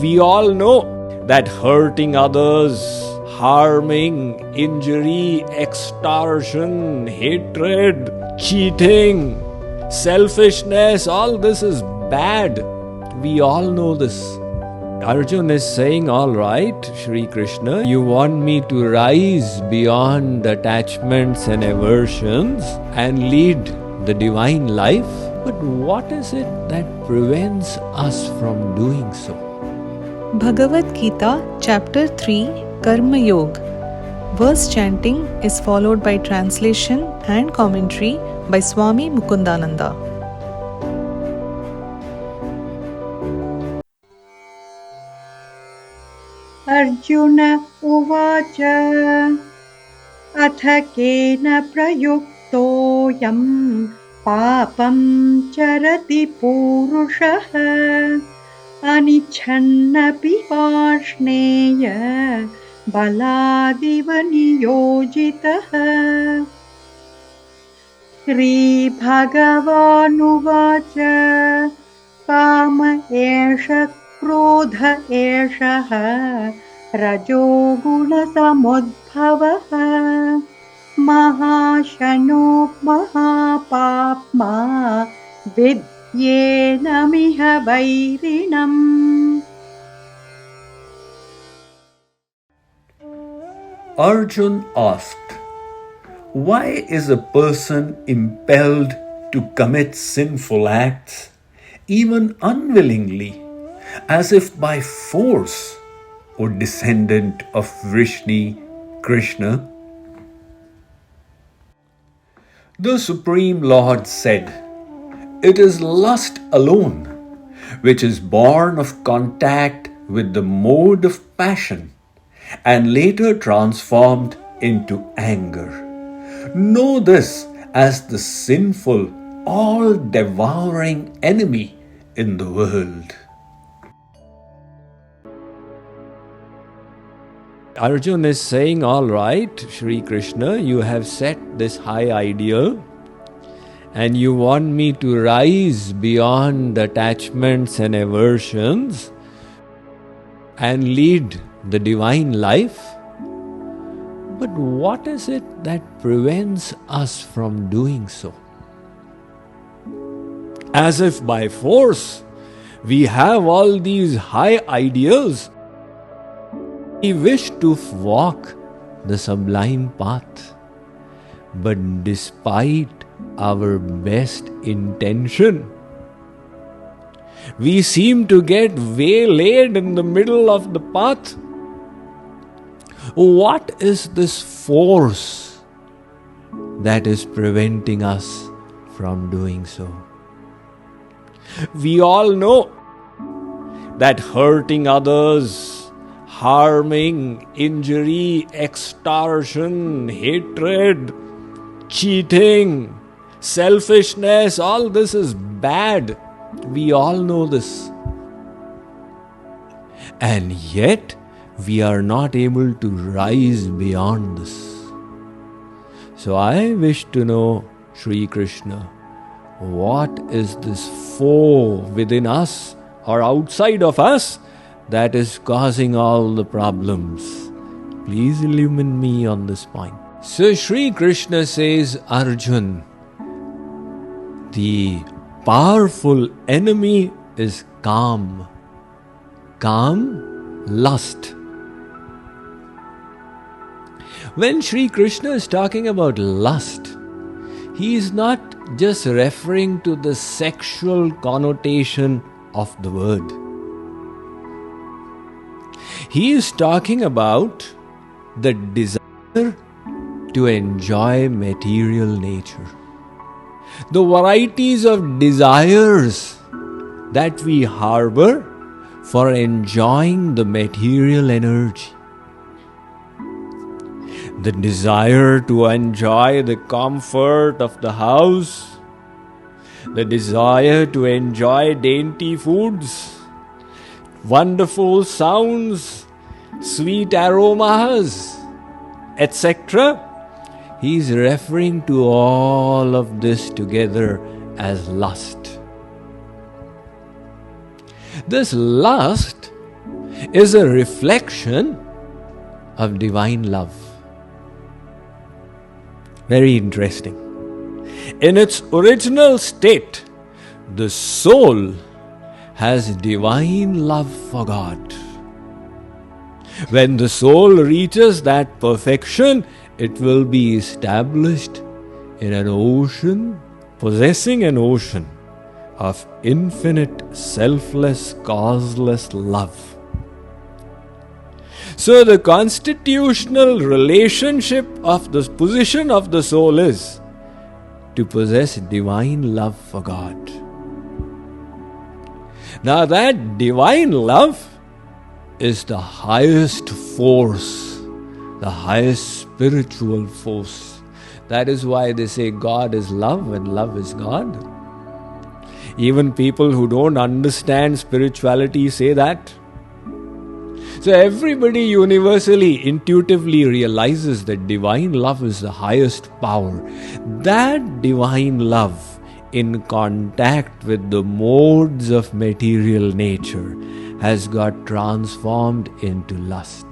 We all know that hurting others, harming, injury, extortion, hatred, cheating, selfishness, all this is bad. We all know this. Arjun is saying, all right, Shri Krishna, you want me to rise beyond attachments and aversions and lead the divine life? But what is it that prevents us from doing so? Bhagavad Gita, Chapter 3, Karma Yoga. Verse chanting is followed by translation and commentary by Swami Mukundananda. Arjun उवाच अथ केन प्रयुक्तोऽयं पापं चरति पूरुषः अनिच्छन्नपि पार्ष्णेय बलादिव नियोजितः श्रीभगवानुवाच काम एष क्रोध एषः रजोगुणसमुद्भवः महाशनो महापाप्मा विद्येनमिह वैरिणम्. Arjun asked, why is a person impelled to commit sinful acts, even unwillingly, as if by force, O descendant of Vrishni, Krishna? The Supreme Lord said, it is lust alone, which is born of contact with the mode of passion, and later transformed into anger. Know this as the sinful, all-devouring enemy in the world. Arjun is saying, all right, Shri Krishna, you have set this high ideal and you want me to rise beyond attachments and aversions and lead the divine life. But what is it that prevents us from doing so? As if by force, we have all these high ideals. We wish to walk the sublime path, but despite our best intention, we seem to get waylaid in the middle of the path. What is this force that is preventing us from doing so? We all know that hurting others, harming, injury, extortion, hatred, cheating, selfishness, all this is bad. We all know this. And yet, we are not able to rise beyond this. So I wish to know, Sri Krishna, what is this foe within us or outside of us that is causing all the problems? Please illumine me on this point. So Sri Krishna says, Arjun, the powerful enemy is Kam. Kam, lust. When Sri Krishna is talking about lust, he is not just referring to the sexual connotation of the word. He is talking about the desire to enjoy material nature. The varieties of desires that we harbor for enjoying the material energy. The desire to enjoy the comfort of the house, the desire to enjoy dainty foods, wonderful sounds, sweet aromas, etc. He is referring to all of this together as lust. This lust is a reflection of divine love. Very interesting. In its original state, the soul has divine love for God. When the soul reaches that perfection, it will be established in an ocean, possessing an ocean of infinite, selfless, causeless love. So the constitutional relationship of the position of the soul is to possess divine love for God. Now that divine love is the highest force, the highest spiritual force. That is why they say God is love and love is God. Even people who don't understand spirituality say that. So everybody universally, intuitively realizes that divine love is the highest power. That divine love, in contact with the modes of material nature, has got transformed into lust.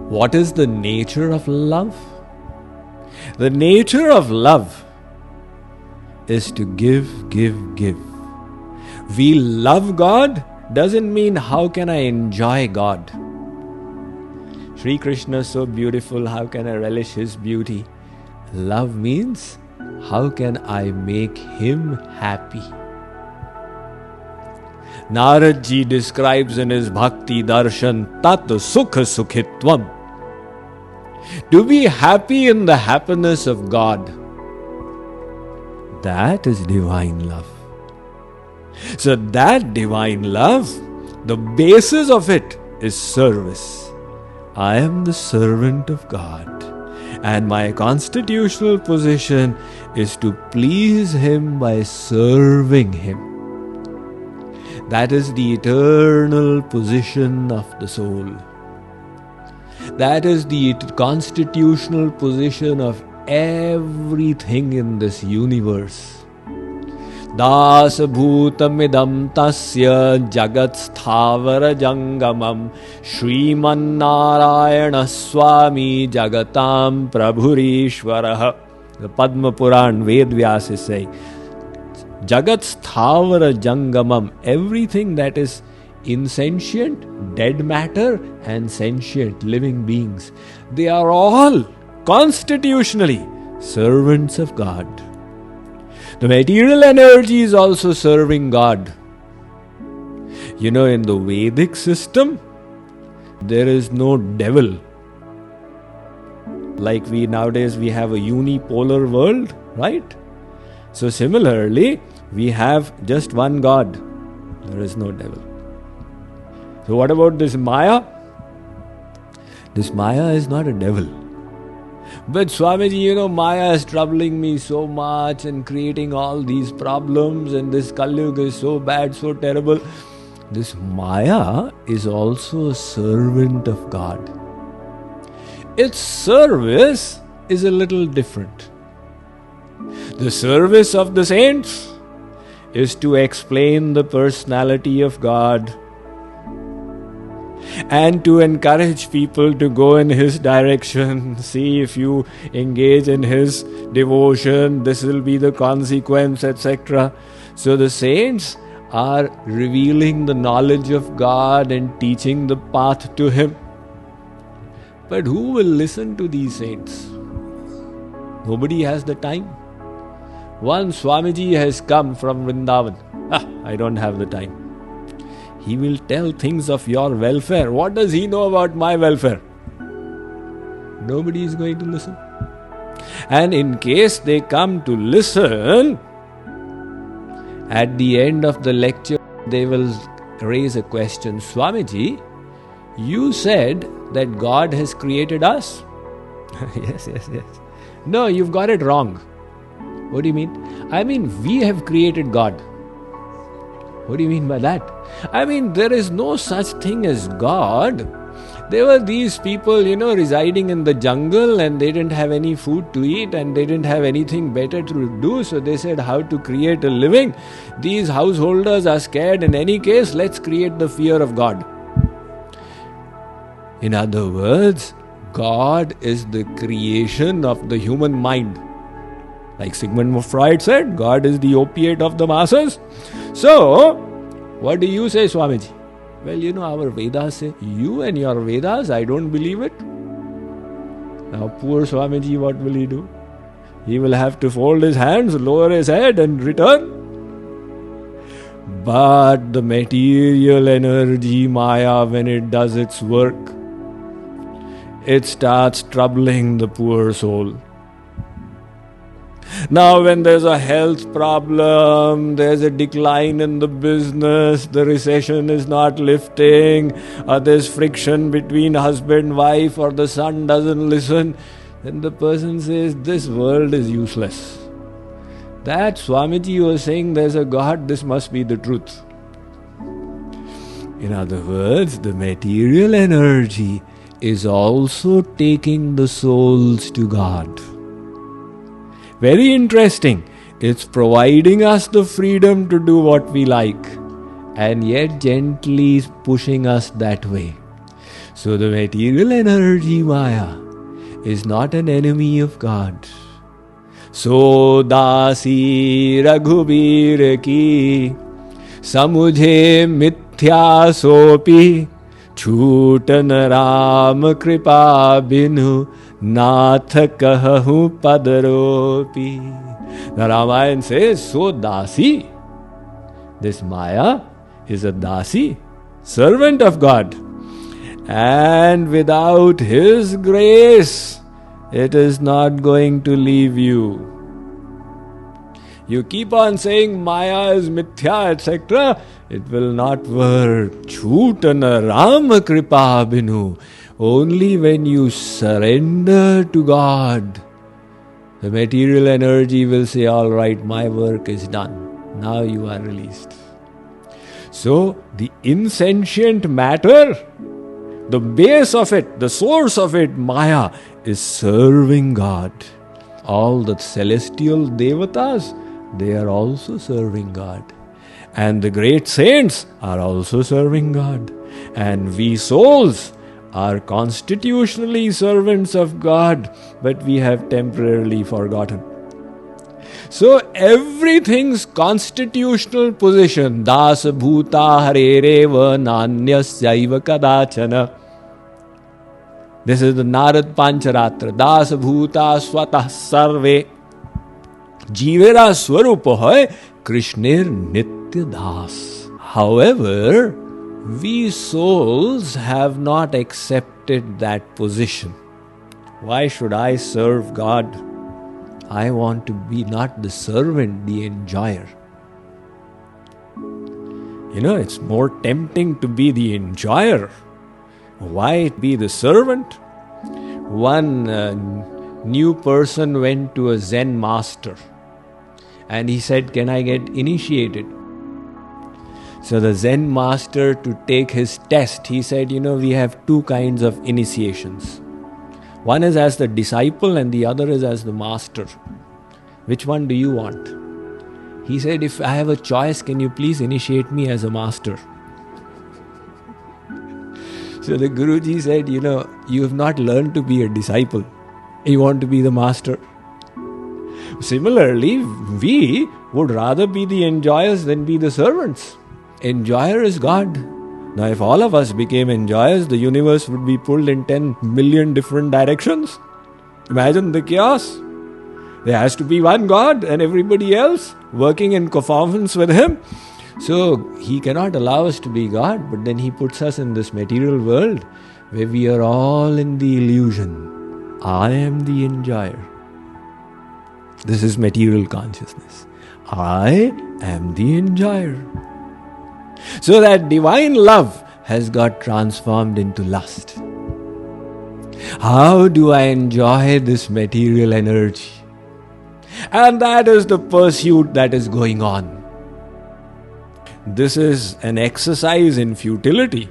What is the nature of love? The nature of love is to give, give, give. We love God doesn't mean how can I enjoy God. Sri Krishna is so beautiful, how can I relish His beauty? Love means how can I make Him happy? Narad Ji describes in his Bhakti Darshan Tat Sukha Sukhitvam. To be happy in the happiness of God. That is divine love. So that divine love, the basis of it is service. I am the servant of God, and my constitutional position is to please Him by serving Him. That is the eternal position of the soul. That is the constitutional position of everything in this universe. Das bhutamidam tasya jagat sthavara jangamam Shriman Narayana Swami jagatam prabhurishvaraha. The Padma Puran, Ved Vyas is saying, Jagat sthavara jangamam, everything that is insentient, dead matter, and sentient, living beings, they are all constitutionally servants of God. The material energy is also serving God. You know, in the Vedic system, there is no devil. Like nowadays we have a unipolar world, right? So similarly, we have just one God. There is no devil. So what about this Maya? This Maya is not a devil. But Swamiji, Maya is troubling me so much and creating all these problems, and this Kali Yuga is so bad, so terrible. This Maya is also a servant of God. Its service is a little different. The service of the saints is to explain the personality of God and to encourage people to go in His direction. See, if you engage in His devotion, this will be the consequence, etc. So the saints are revealing the knowledge of God and teaching the path to Him. But who will listen to these saints? Nobody has the time. One Swamiji has come from Vrindavan. I don't have the time. He will tell things of your welfare. What does he know about my welfare? Nobody is going to listen. And in case they come to listen, at the end of the lecture, they will raise a question. Swamiji, you said that God has created us. Yes. No, you've got it wrong. What do you mean? I mean, we have created God. What do you mean by that? I mean, there is no such thing as God. There were these people, residing in the jungle, and they didn't have any food to eat and they didn't have anything better to do. So they said, how to create a living? These householders are scared. In any case, let's create the fear of God. In other words, God is the creation of the human mind. Like Sigmund Freud said, God is the opiate of the masses. So, what do you say, Swamiji? Well, our Vedas say, you and your Vedas, I don't believe it. Now, poor Swamiji, what will he do? He will have to fold his hands, lower his head and return. But the material energy, Maya, when it does its work, it starts troubling the poor soul. Now, when there's a health problem, there's a decline in the business, the recession is not lifting, or there's friction between husband, wife, or the son doesn't listen, then the person says, this world is useless. That Swamiji was saying there's a God, this must be the truth. In other words, the material energy is also taking the souls to God. Very interesting. It's providing us the freedom to do what we like, and yet gently pushing us that way. So the material energy, Maya, is not an enemy of God. So dasi Raghubir ki samujhe mithya sopi chhutan Ram kripa binu nath kahu padaropi. The Ramayana says, so dasi, this Maya is a dasi, servant of God. And without His grace, it is not going to leave you. You keep on saying Maya is mithya, etc. It will not work. Chhutana Rama kripa binu. Only when you surrender to God, the material energy will say, all right, my work is done. Now you are released. So, the insentient matter, the base of it, the source of it, Maya, is serving God. All the celestial devatas, they are also serving God. And the great saints are also serving God. And we souls are constitutionally servants of God, but we have temporarily forgotten. So everything's constitutional position, das bhuta harereva nanyasaiva kadachana. This is the Narad Pancharatra. Das bhuta swatah sarve jivera swarupa hai Krishner nitya das. However, we souls have not accepted that position. Why should I serve God? I want to be not the servant, the enjoyer. It's more tempting to be the enjoyer. Why be the servant? One new person went to a Zen master and he said, can I get initiated? So the Zen master, to take his test, he said, we have two kinds of initiations. One is as the disciple and the other is as the master. Which one do you want? He said, if I have a choice, can you please initiate me as a master? So the Guruji said, you have not learned to be a disciple. You want to be the master. Similarly, we would rather be the enjoyers than be the servants. Enjoyer is God. Now, if all of us became enjoyers, the universe would be pulled in 10 million different directions. Imagine the chaos. There has to be one God and everybody else working in conformance with Him. So, He cannot allow us to be God, but then He puts us in this material world where we are all in the illusion. I am the enjoyer. This is material consciousness. I am the enjoyer. So that divine love has got transformed into lust. How do I enjoy this material energy? And that is the pursuit that is going on. This is an exercise in futility.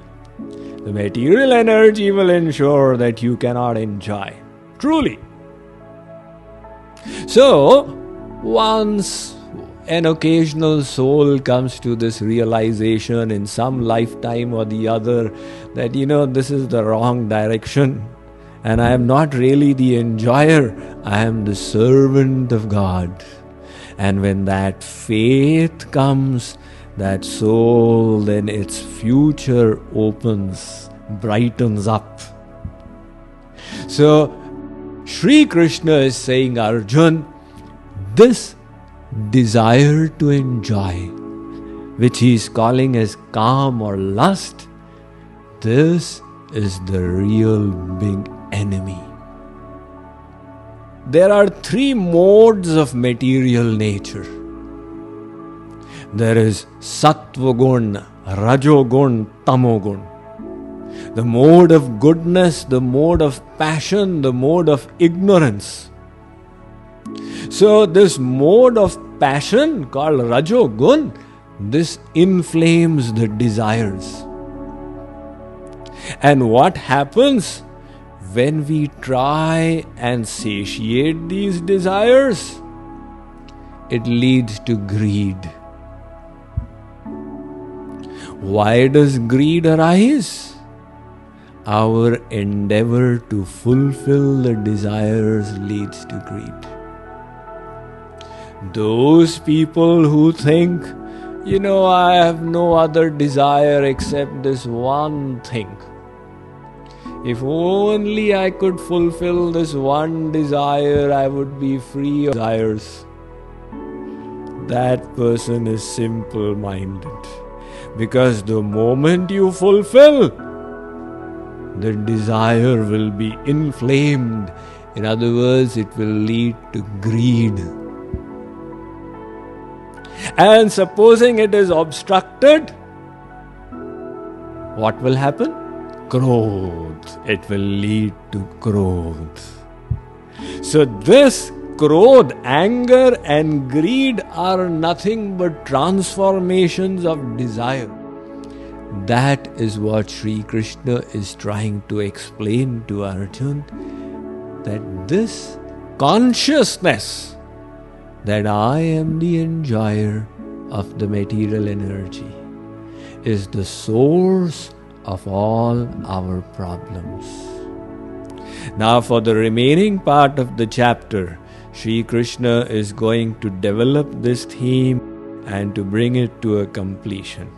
The material energy will ensure that you cannot enjoy. Truly. So, once an occasional soul comes to this realization in some lifetime or the other that, this is the wrong direction and I am not really the enjoyer, I am the servant of God. And when that faith comes, that soul, then its future opens, brightens up. So, Sri Krishna is saying, Arjun, this desire to enjoy, which he is calling as calm or lust, this is the real big enemy. There are three modes of material nature. There is sattva gun, rajo gun, tamo gun. The mode of goodness, the mode of passion, the mode of ignorance. So this mode of passion called rajo gun, this inflames the desires. And what happens when we try and satiate these desires? It leads to greed. Why does greed arise? Our endeavor to fulfill the desires leads to greed. Those people who think, I have no other desire except this one thing. If only I could fulfill this one desire, I would be free of desires. That person is simple-minded. Because the moment you fulfill, the desire will be inflamed. In other words, it will lead to greed. And supposing it is obstructed, what will happen? Krodh. It will lead to krodh. So this krodh, anger and greed are nothing but transformations of desire. That is what Sri Krishna is trying to explain to Arjun, that this consciousness that I am the enjoyer of the material energy is the source of all our problems. Now for the remaining part of the chapter, Sri Krishna is going to develop this theme and to bring it to a completion.